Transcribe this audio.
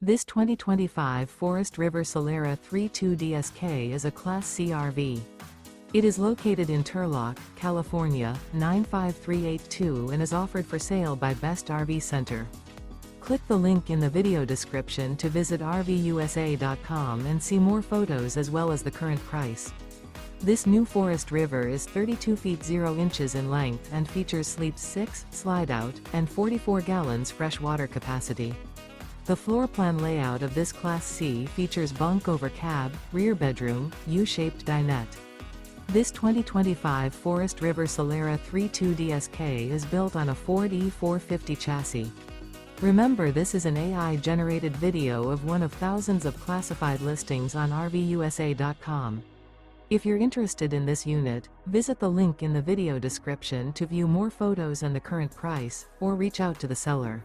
This 2025 Forest River Solera 32DSK is a Class C RV. It is located in Turlock, California, 95382 and is offered for sale by Best RV Center. Click the link in the video description to visit RVUSA.com and see more photos as well as the current price. This new Forest River is 32 feet 0 inches in length and features sleeps 6, slide-out, and 44 gallons fresh water capacity. The floor plan layout of this Class C features bunk over cab, rear bedroom, U-shaped dinette. This 2025 Forest River Solera 32DSK is built on a Ford E450 chassis. Remember, this is an AI-generated video of one of thousands of classified listings on RVUSA.com. If you're interested in this unit, visit the link in the video description to view more photos and the current price, or reach out to the seller.